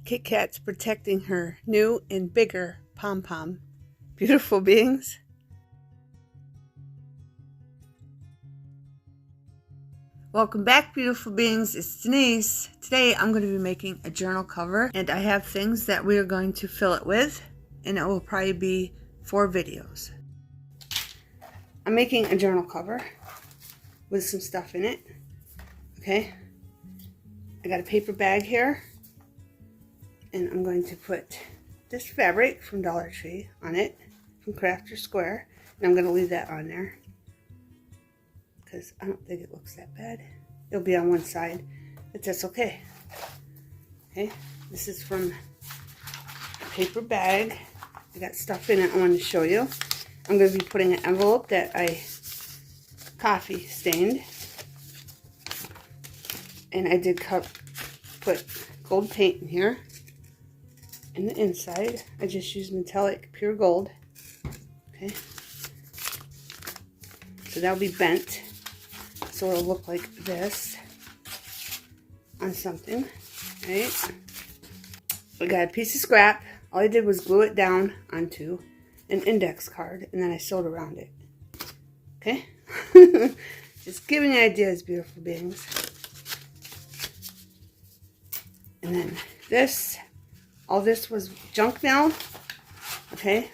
Kit Kat's protecting her new and bigger pom-pom. Beautiful beings. Welcome back, beautiful beings. It's Denise. Today I'm going to be making a journal cover, and I have things that we are going to fill it with, and it will probably be 4 videos. I'm making a journal cover with some stuff in it. Okay, I got a paper bag here, and I'm going to put this fabric from Dollar Tree on it, from Crafter Square, and I'm going to leave that on there because I don't think it looks that bad. It'll be on one side, but that's okay. Okay, this is from a paper bag. I got stuff in it I wanted to show you. I'm going to be putting an envelope that I coffee stained, and I did put gold paint in here. In the inside, I just used metallic pure gold. Okay, so that'll be bent, so it'll look like this on something, right? I got a piece of scrap. All I did was glue it down onto an index card, and then I sewed around it. Okay, just giving you ideas, beautiful beings. And then this. All this was junk mail, okay,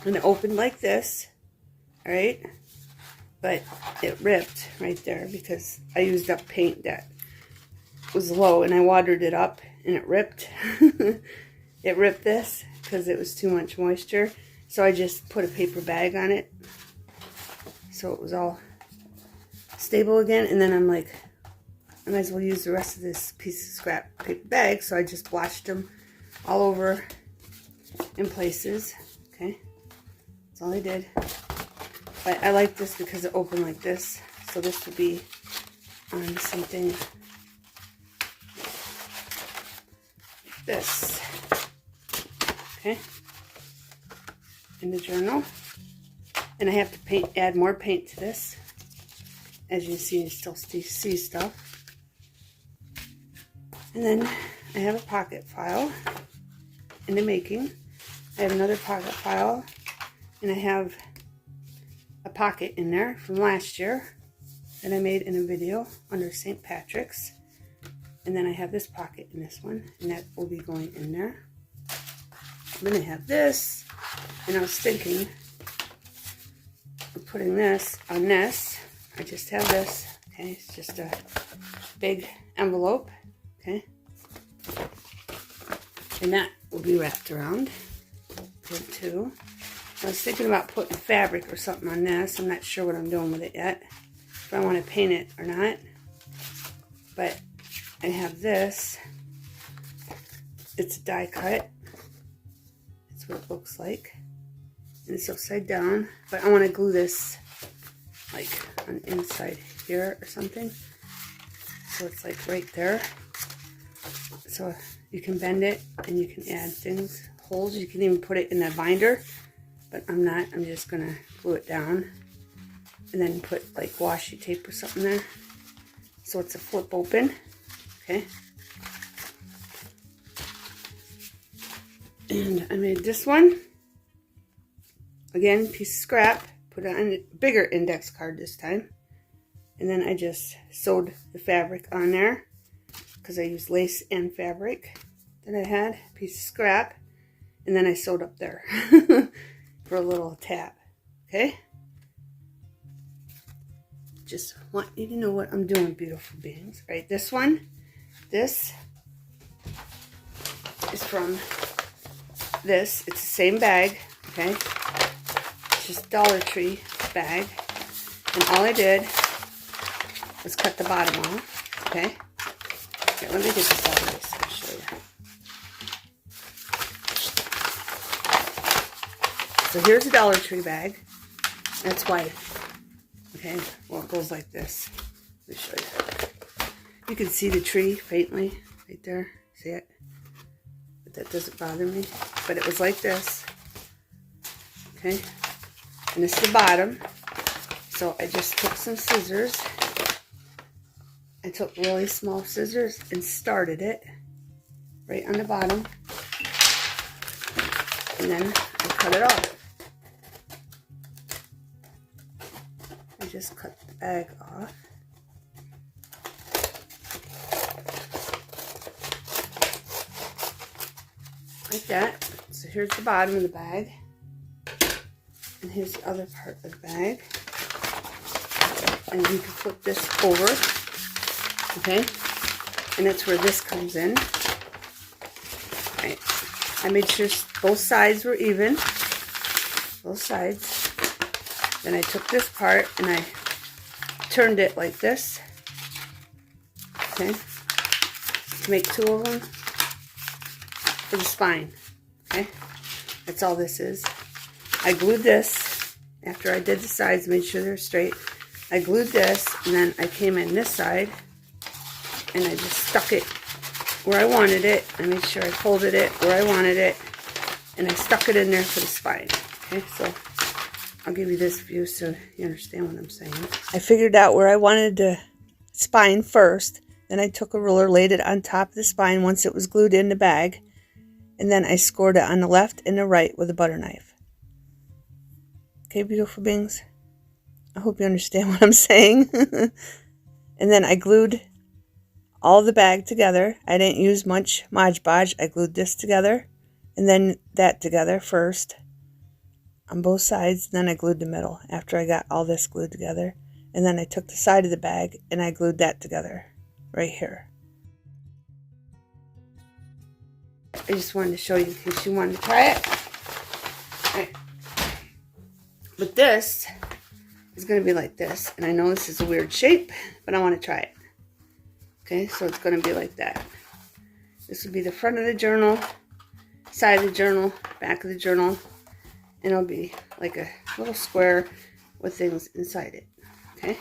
and it opened like this, all right, but it ripped right there because I used up paint that was low, and I watered it up, and it ripped. It ripped this because it was too much moisture, so I just put a paper bag on it, so it was all stable again, and then I'm like, I might as well use the rest of this piece of scrap paper bag, so I just blotched them all over in places. Okay, that's all I did. But I like this because it opened like this, so this will be on something like this. Okay, in the journal, and I have to add more paint to this. As you see, you still see stuff. And then I have a pocket file in the making. I have another pocket file, and I have a pocket in there from last year that I made in a video under St. Patrick's. And then I have this pocket in this one, and that will be going in there. And then I have this, and I was thinking of putting this on this. I just have this. Okay, it's just a big envelope. Okay, and that will be wrapped around here too. I was thinking about putting fabric or something on this. I'm not sure what I'm doing with it yet, if I want to paint it or not. But I have this. It's a die cut. That's what it looks like. And it's upside down. But I want to glue this like on the inside here or something. So it's like right there. So you can bend it and you can add things, holes. You can even put it in a binder, but I'm not. I'm just going to glue it down and then put like washi tape or something there. So it's a flip open. Okay. And I made this one. Again, piece of scrap. Put it on a bigger index card this time. And then I just sewed the fabric on there, because I used lace and fabric that I had, a piece of scrap, and then I sewed up there for a little tab. Okay? Just want you to know what I'm doing, beautiful beings. All right, this one, this is from this. It's the same bag, okay? It's just Dollar Tree bag. And all I did was cut the bottom off, okay? Here, let me get this out of this. I'll show you. So here's a Dollar Tree bag. That's white. Okay, well, it goes like this. Let me show you. You can see the tree faintly right there. See it? But that doesn't bother me. But it was like this. Okay, and this is the bottom. So I just took some scissors. I took really small scissors and started it. right on the bottom, and then I cut it off. I just cut the bag off. Like that. So here's the bottom of the bag. And here's the other part of the bag. And you can flip this over. Okay? And that's where this comes in. Right. I made sure both sides were even. Both sides. Then I took this part and I turned it like this. Okay? Make two of them for the spine. Okay? That's all this is. I glued this after I did the sides, made sure they're straight. I glued this, and then I came in this side and I just stuck it where I wanted it. I made sure I folded it where I wanted it, and I stuck it in there for the spine. Okay, so I'll give you this view so you understand what I'm saying. I figured out where I wanted the spine first. Then I took a ruler, laid it on top of the spine once it was glued in the bag, and then I scored it on the left and the right with a butter knife. Okay, beautiful beings? I hope you understand what I'm saying. And then I glued all the bag together. I didn't use much Mod Podge. I glued this together and then that together first on both sides. Then I glued the middle after I got all this glued together. And then I took the side of the bag and I glued that together right here. I just wanted to show you in case you wanted to try it. All right. But this is going to be like this. And I know this is a weird shape, but I want to try it. Okay, so it's going to be like that. This will be the front of the journal, side of the journal, back of the journal. And it'll be like a little square with things inside it. Okay?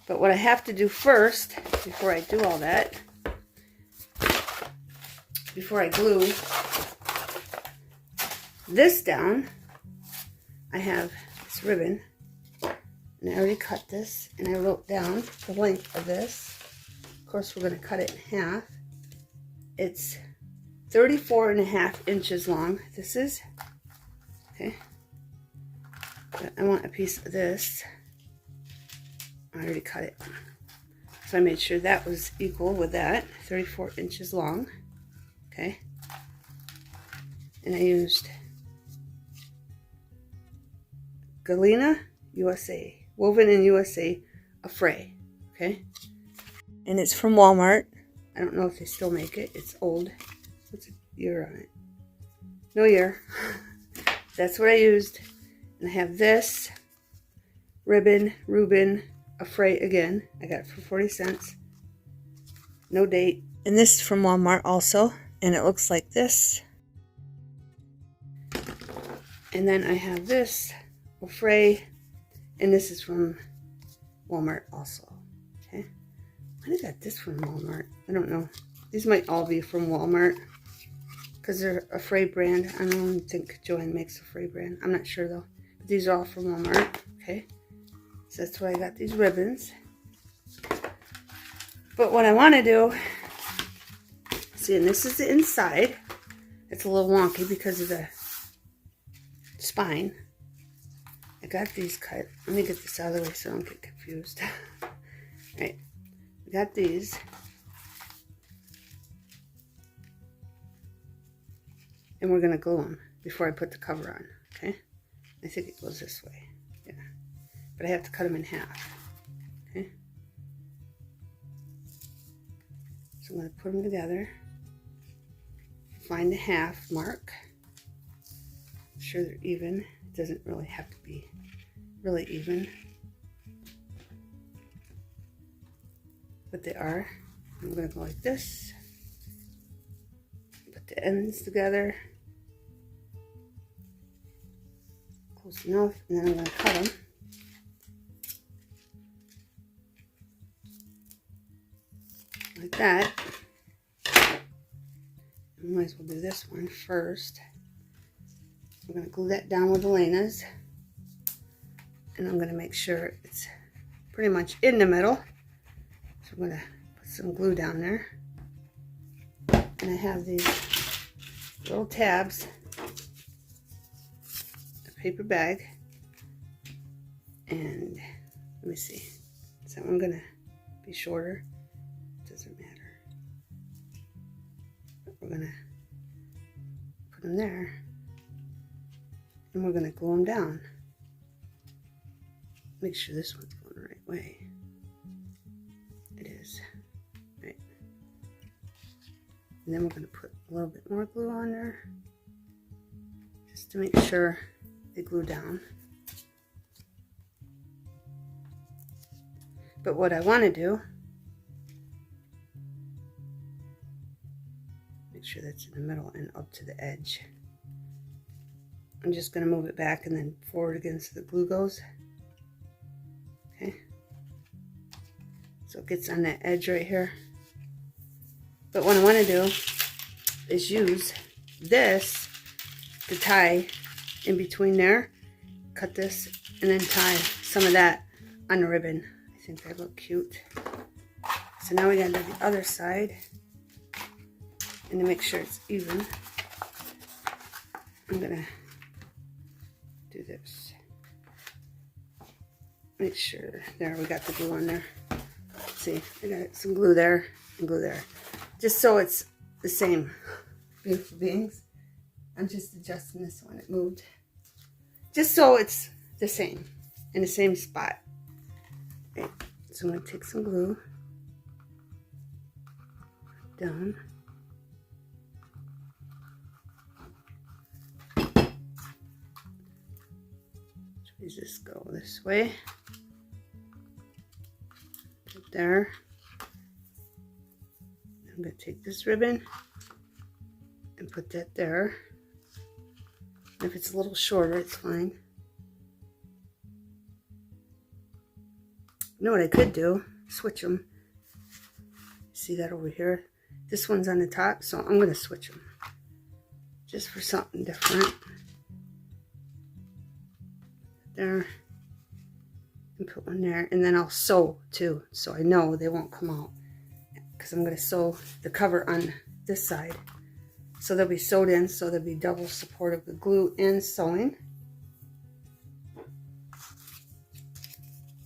But what I have to do first, before I do all that, before I glue this down, I have this ribbon, and I already cut this, and I wrote down the length of this. Of course, we're going to cut it in half. It's 34.5 inches long. This is, okay. But I want a piece of this. I already cut it. So I made sure that was equal with that, 34 inches long. Okay. And I used Galena USA, woven in USA, a fray. Okay. And it's from Walmart. I don't know if they still make it. It's old. What's a year on it? No year. That's what I used. And I have this ribbon, Reuben, a fray again. I got it for 40 cents. No date. And this is from Walmart also. And it looks like this. And then I have this, a fray. And this is from Walmart also. Okay. I got this from Walmart. I don't know. These might all be from Walmart. Because they're a Fray brand. I don't think Joann makes a Fray brand. I'm not sure though. But these are all from Walmart. Okay. So that's why I got these ribbons. But what I want to do, see, and this is the inside. It's a little wonky because of the spine. I got these cut. Let me get this out of the way so I don't get confused. Alright. I got these. And we're going to glue them before I put the cover on. Okay? I think it goes this way. Yeah. But I have to cut them in half. Okay? So I'm going to put them together. Find the half mark. Make sure they're even. It doesn't really have to be really even. But they are. I'm going to go like this. Put the ends together. Close enough. And then I'm going to cut them. Like that. I might as well do this one first. I'm going to glue that down with Elena's. And I'm going to make sure it's pretty much in the middle. So I'm going to put some glue down there. And I have these little tabs, a paper bag, and let me see, is that one gonna be shorter? Doesn't matter. But we're gonna put them there, and we're gonna glue them down. Make sure this one's going the right way. It is. Right. And then we're gonna put a little bit more glue on there, just to make sure they glue down. But what I want to do, make sure that's in the middle and up to the edge. I'm just going to move it back and then forward again so the glue goes. Okay. So it gets on that edge right here. But what I want to do is use this to tie in between there. Cut this and then tie some of that on the ribbon. I think they look cute. So now we gotta do the other side, and to make sure it's even, I'm gonna do this. Make sure, there, we got the glue on there. See, I got some glue there and glue there, just so it's the same. Beautiful beings. I'm just adjusting this one, it moved. Just so it's the same, in the same spot. Okay. So I'm going to take some glue down. Does this go this way? Right there. I'm going to take this ribbon and put that there. If it's a little shorter, it's fine. You know what I could do? Switch them. See that over here? This one's on the top, so I'm going to switch them. Just for something different. There. And put one there. And then I'll sew too, so I know they won't come out. Because I'm going to sew the cover on this side. So they'll be sewed in, so there'll be double support of the glue and sewing.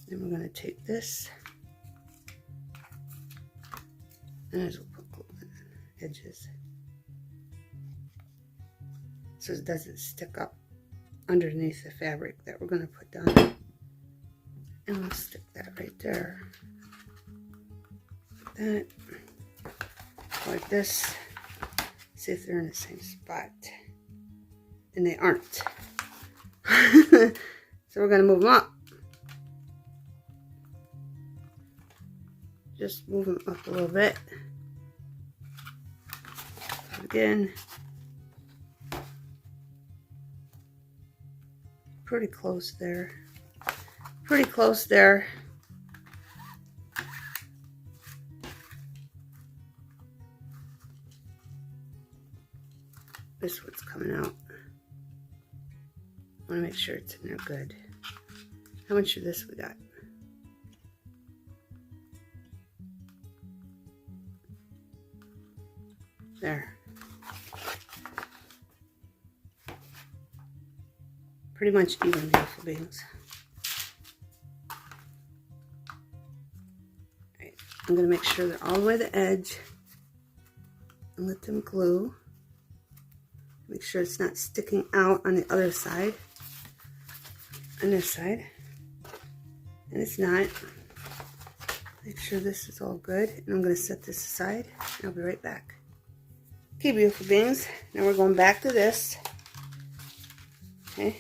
Then we're going to take this, and as we'll put glue on the edges, so it doesn't stick up underneath the fabric that we're going to put down. And we'll stick that right there. Like that. Like this. See if they're in the same spot. And they aren't. So we're going to move them up. Just move them up a little bit. Again. Pretty close there. Pretty close there. This one's coming out. I want to make sure it's in there good. How much of this we got? There. Pretty much even, beautiful beings. Alright, I'm going to make sure they're all the way to the edge and let them glue. Make sure it's not sticking out on the other side, on this side, and it's not. Make sure this is all good, and I'm going to set this aside, and I'll be right back. Okay, beautiful beings, now we're going back to this. Okay,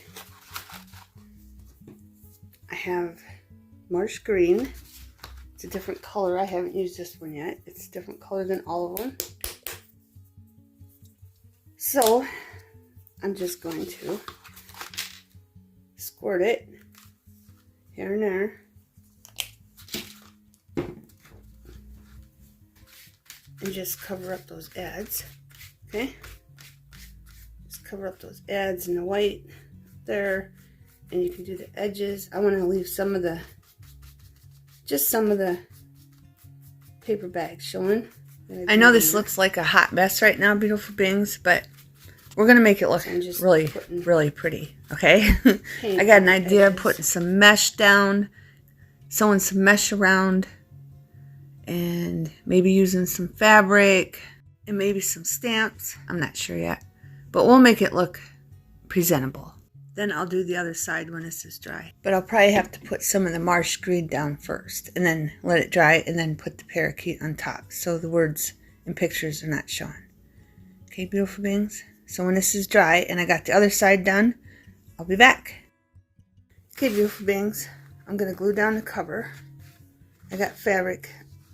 I have marsh green. It's a different color. I haven't used this one yet. It's a different color than all of them. So, I'm just going to squirt it here and there. And just cover up those ads. Okay? Just cover up those ads in the white there. And you can do the edges. I want to leave some of the, just some of the paper bag showing. I know this looks like a hot mess right now, beautiful beings, but we're going to make it look really, really pretty, okay? I got an idea of putting some mesh down, sewing some mesh around, and maybe using some fabric, and maybe some stamps. I'm not sure yet, but we'll make it look presentable. Then I'll do the other side when this is dry. But I'll probably have to put some of the marsh green down first, and then let it dry, and then put the parakeet on top, so the words and pictures are not shown. Okay, beautiful beings? So when this is dry, and I got the other side done, I'll be back. Okay, beautiful beings, I'm going to glue down the cover. I got fabric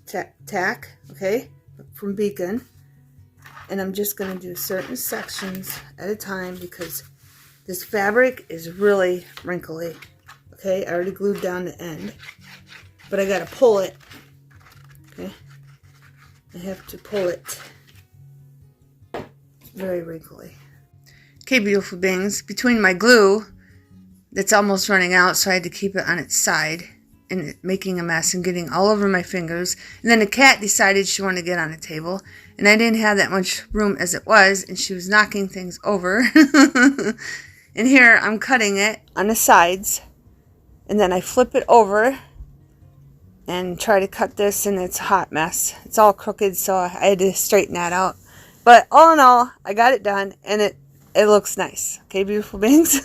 tack, okay, from Beacon. And I'm just going to do certain sections at a time because this fabric is really wrinkly. Okay, I already glued down the end, but I got to pull it. Okay, I have to pull it. It's very wrinkly. Okay, beautiful beings, between my glue that's almost running out, so I had to keep it on its side, and making a mess and getting all over my fingers. And then the cat decided she wanted to get on the table, and I didn't have that much room as it was, and she was knocking things over. And here I'm cutting it on the sides, and then I flip it over and try to cut this, and it's a hot mess. It's all crooked, so I had to straighten that out. But all in all, I got it done, and it looks nice. Okay, beautiful beings?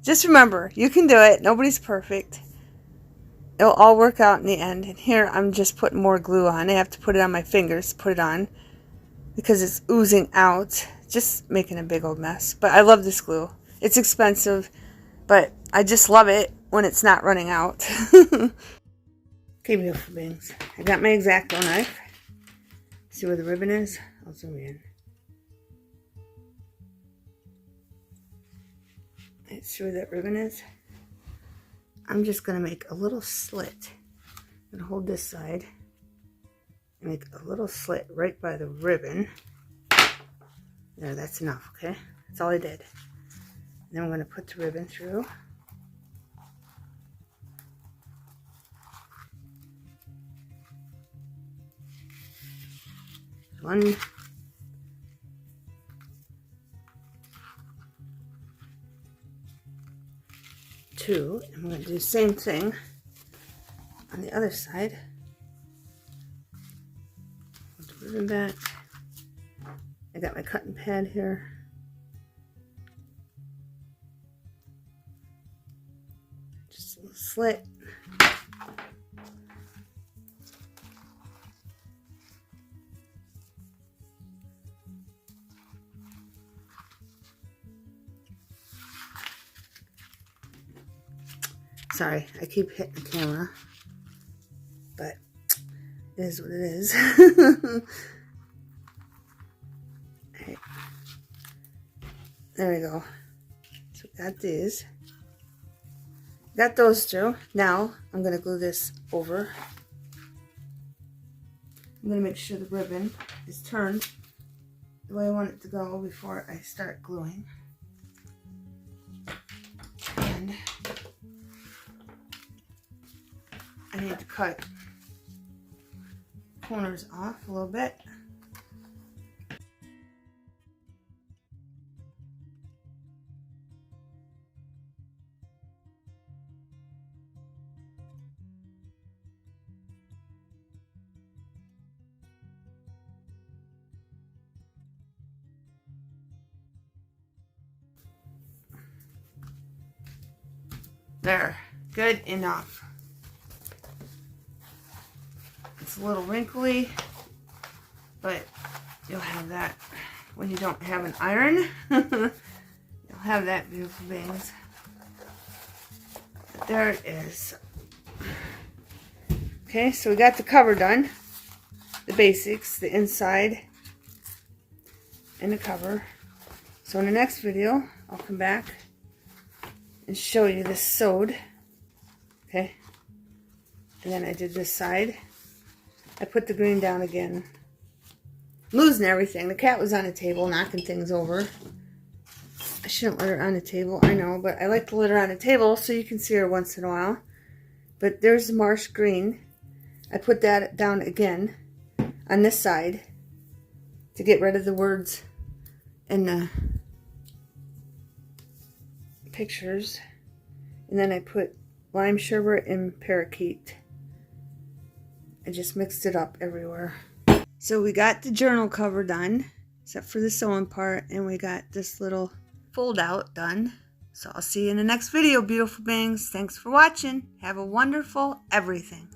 Just remember, you can do it. Nobody's perfect. It'll all work out in the end. And here I'm just putting more glue on. I have to put it on my fingers to put it on because it's oozing out. Just making a big old mess. But I love this glue. It's expensive, but I just love it when it's not running out. Okay, beautiful beings. I got my X-Acto knife. See where the ribbon is? I'll zoom in. See where that ribbon is? I'm just going to make a little slit. I'm going to hold this side and make a little slit right by the ribbon. There, that's enough, okay? That's all I did. And then I'm going to put the ribbon through. One. Two, and I'm going to do the same thing on the other side. Put the ribbon back. I got my cutting pad here. Just a little slit. Sorry, I keep hitting the camera, but it is what it is. Right. There we go. So we got these. Got those through. Now I'm going to glue this over. I'm going to make sure the ribbon is turned the way I want it to go before I start gluing. And I need to cut corners off a little bit. There, good enough. It's a little wrinkly, but you'll have that when you don't have an iron. You'll have that, beautiful beings. But there it is. Okay, so we got the cover done. The basics, the inside, and the cover. So in the next video, I'll come back and show you this sewed. Okay, and then I did this side. I put the green down again. I'm losing everything. The cat was on the table knocking things over. I shouldn't let her on the table, I know, but I like to let her on the table so you can see her once in a while. But there's the marsh green. I put that down again on this side to get rid of the words in the pictures. And then I put lime sherbet and parakeet. I just mixed it up everywhere. So we got the journal cover done, except for the sewing part, and we got this little fold out done. So I'll see you in the next video, beautiful beings. Thanks for watching. Have a wonderful everything.